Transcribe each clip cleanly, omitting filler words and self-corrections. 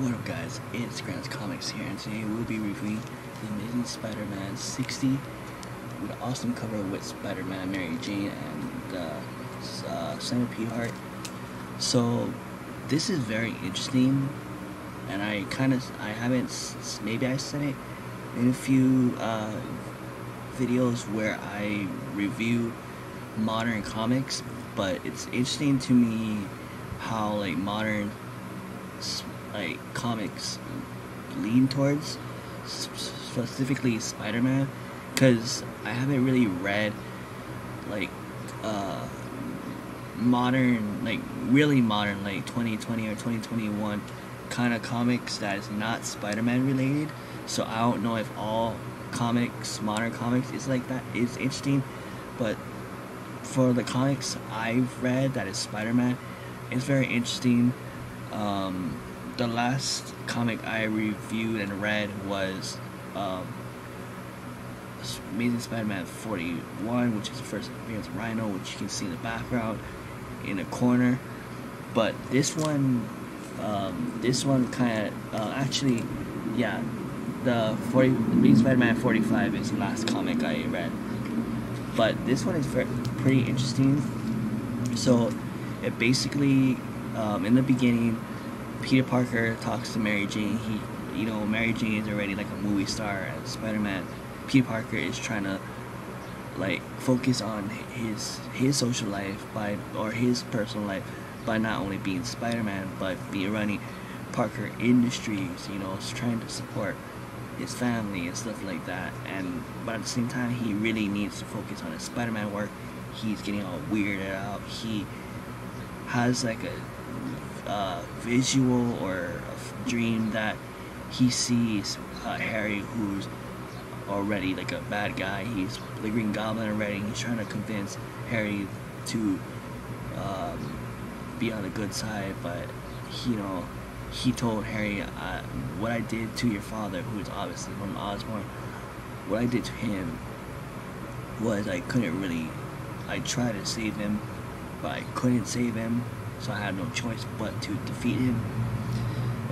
What up guys, it's Grant's Comics here, and today we'll be reviewing The Amazing Spider-Man 60 with an awesome cover with Spider-Man, Mary Jane, and Centipede Heart. So this is very interesting, and I haven't, maybe I said it in a few videos where I review modern comics, but it's interesting to me how modern comics lean towards, specifically Spider-Man, because I haven't really read modern, really modern, 2020 or 2021 kind of comics that is not Spider-Man related. So I don't know if all comics, modern comics, is like that. It's interesting, but for the comics I've read that is Spider-Man, it's very interesting. The last comic I reviewed and read was Amazing Spider-Man 41, which is the first appearance of Rhino, which you can see in the background in a corner. But this one kind of actually, yeah, the Amazing Spider-Man 45 is the last comic I read. But this one is pretty interesting. So it basically, in the beginning, Peter Parker talks to Mary Jane. Mary Jane is already like a movie star, and Spider-Man, Peter Parker is trying to focus on his social life or his personal life by not only being Spider-Man but running Parker Industries. Trying to support his family and stuff like that. But at the same time, he really needs to focus on his Spider-Man work. He's getting all weirded out. He has a visual or a dream that he sees Harry, who's already a bad guy. He's the Green Goblin already. He's trying to convince Harry to be on the good side, but he told Harry, what I did to your father, who is obviously from Osborn, what I did to him was I tried to save him, but I couldn't save him, so I had no choice but to defeat him.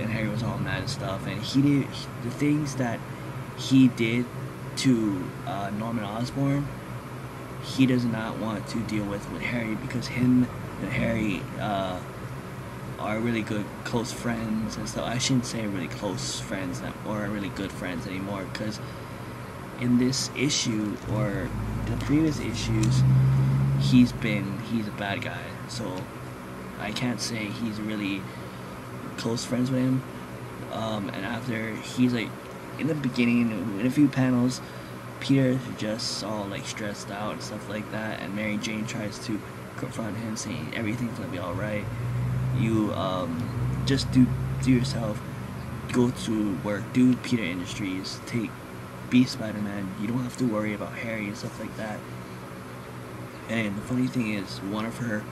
And Harry was all mad and stuff, and the things that he did to Norman Osborn, he does not want to deal with Harry, because him and Harry are really good, close friends and stuff. I shouldn't say really close friends or really good friends anymore, because in this issue or the previous issues, he's a bad guy. So I can't say he's really close friends with him. And after, he's in the beginning, in a few panels, Peter just all stressed out and stuff like that, and Mary Jane tries to confront him, saying everything's gonna be alright. You just do yourself, go to work, do Peter Industries, be Spider-Man. You don't have to worry about Harry and stuff like that. And the funny thing is, one of her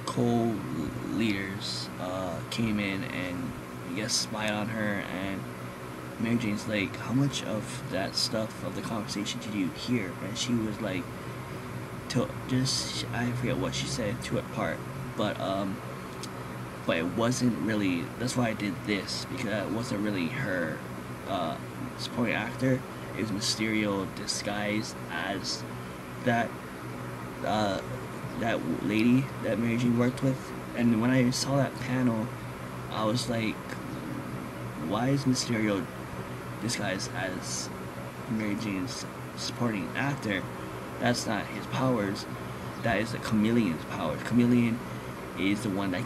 co-leaders came in and I guess spied on her, and Mary Jane's like, how much of that stuff, of the conversation, did you hear? And she was like, I forget what she said, to it part, but it wasn't really, that's why I did this, because it wasn't really her supporting actor. It was Mysterio disguised as that lady that Mary Jane worked with. And when I saw that panel, I was like, why is Mysterio disguised as Mary Jane's supporting actor? That's not his powers. That is the Chameleon's powers. Chameleon is the one that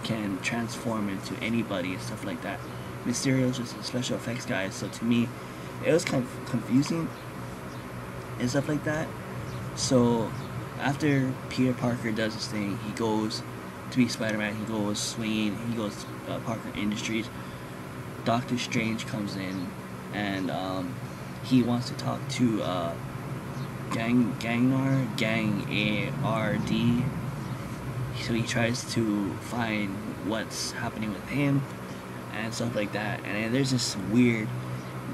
can transform into anybody and stuff like that. Mysterio's just a special effects guy. So to me, it was kind of confusing and stuff like that. So after Peter Parker does this thing, he goes to be Spider-Man, he goes swinging, he goes to Parker Industries. Doctor Strange comes in, and he wants to talk to Gang ARD. So he tries to find what's happening with him and stuff like that. And then there's this weird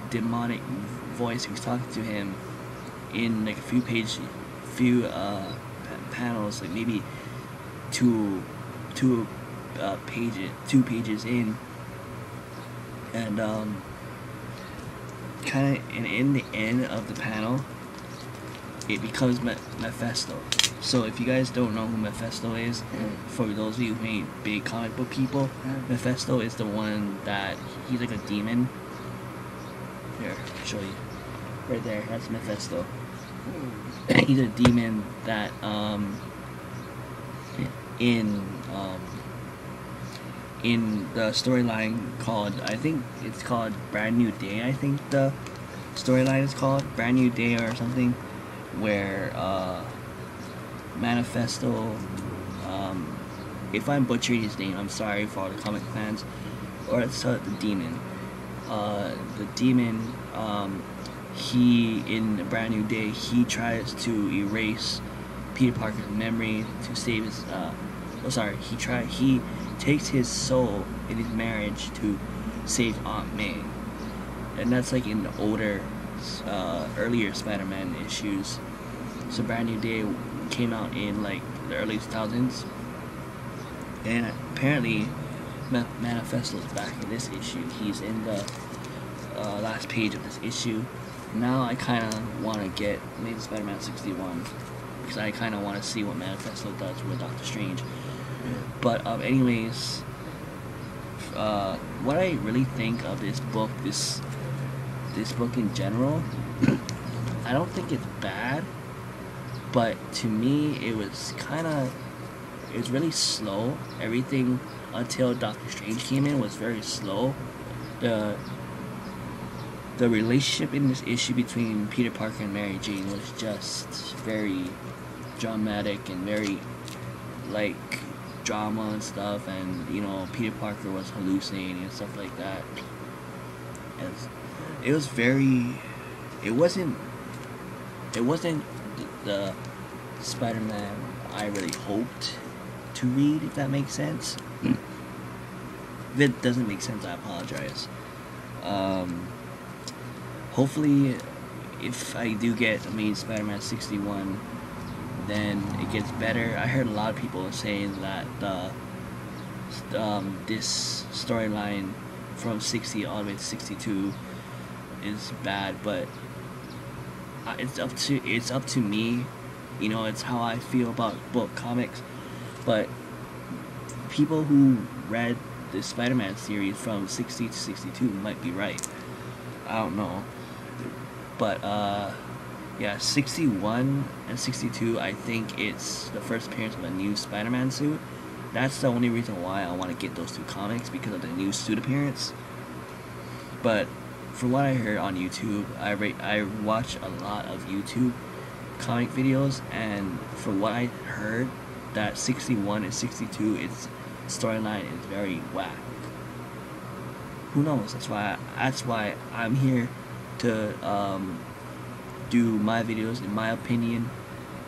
demonic voice who's talking to him in a few panels, maybe two pages in, And kind of in the end of the panel, it becomes Mephisto. So if you guys don't know who Mephisto is, for those of you who ain't big comic book people, Mephisto is the one that he's like a demon. Here, I'll show you. Right there, that's Mephisto. He's a demon that in the storyline called, I think it's called Brand New Day, I think the storyline is called Brand New Day or something, where Manifesto, if I'm butchering his name, I'm sorry for all the comic fans, or it's the demon. The demon, he, in A Brand New Day, he tries to erase Peter Parker's memory to save his, he takes his soul in his marriage to save Aunt May. And that's like in the older, earlier Spider-Man issues. So Brand New Day came out in like the early 2000s. And apparently Manifesto's back in this issue. He's in the last page of this issue. Now I kind of want to get maybe Spider-Man 61, because I kind of want to see what Manifesto does with Doctor Strange. But anyways, what I really think of this book, this book in general, I don't think it's bad, but to me it was really slow. Everything until Doctor Strange came in was very slow. The relationship in this issue between Peter Parker and Mary Jane was just very dramatic and very like drama and stuff, and you know, Peter Parker was hallucinating and stuff like that. And it wasn't the Spider-Man I really hoped to read, if that makes sense. If it doesn't make sense, I apologize. Hopefully, if I do get Amazing Spider-Man 61, then it gets better. I heard a lot of people saying that this storyline from 60 all the way to 62 is bad, but it's up to me. You know, it's how I feel about book comics. But people who read the Spider-Man series from 60 to 62 might be right. I don't know. But yeah, 61 and 62, I think it's the first appearance of a new Spider-Man suit. That's the only reason why I want to get those two comics, because of the new suit appearance. But from what I heard on YouTube, I watch a lot of YouTube comic videos, and from what I heard, that 61 and 62, its storyline is very whack. Who knows? That's why I'm here to do my videos in my opinion,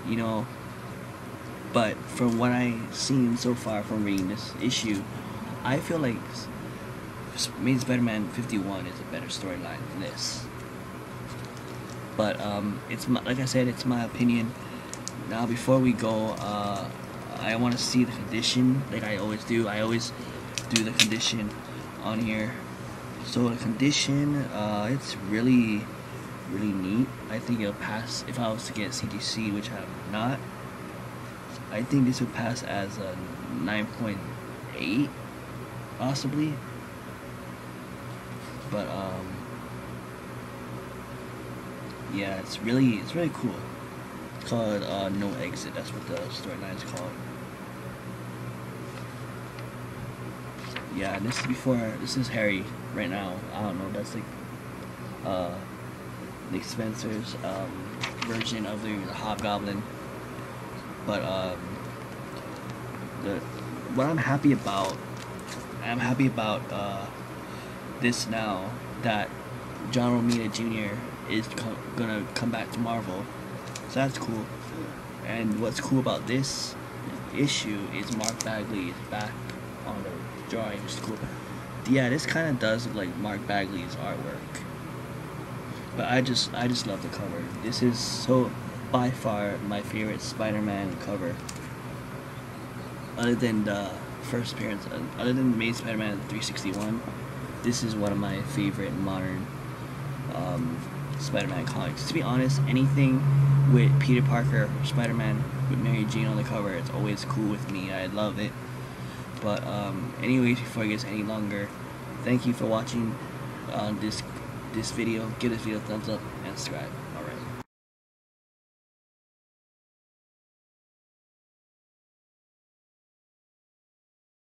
you know. But from what I've seen so far from reading this issue, I feel like Amazing Spider-Man 51 is a better storyline than this. But it's like I said, it's my opinion. Now before we go, I want to see the condition, like I always do. I always do the condition on here. So the condition, it's really neat. I think it'll pass if I was to get CGC, which I have not. I think this would pass as a 9.8, possibly. But yeah, it's really cool. It's called No Exit. That's what the storyline is called. Yeah, this is Harry right now. I don't know, that's like Nick Spencer's version of the Hobgoblin. But what I'm happy about this now, that John Romita Jr. is gonna come back to Marvel, so that's cool. And what's cool about this issue is Mark Bagley is back on the drawing, which is cool. Yeah, this kind of does look like Mark Bagley's artwork, but I just love the cover. This is so by far my favorite Spider-Man cover, other than the first appearance, other than Amazing Spider-Man 361. this is one of my favorite modern Spider-Man comics. To be honest, anything with Peter Parker, Spider-Man, with Mary Jane on the cover, it's always cool with me. I love it. But anyways, before it gets any longer, thank you for watching this video. Give this video a thumbs up and subscribe.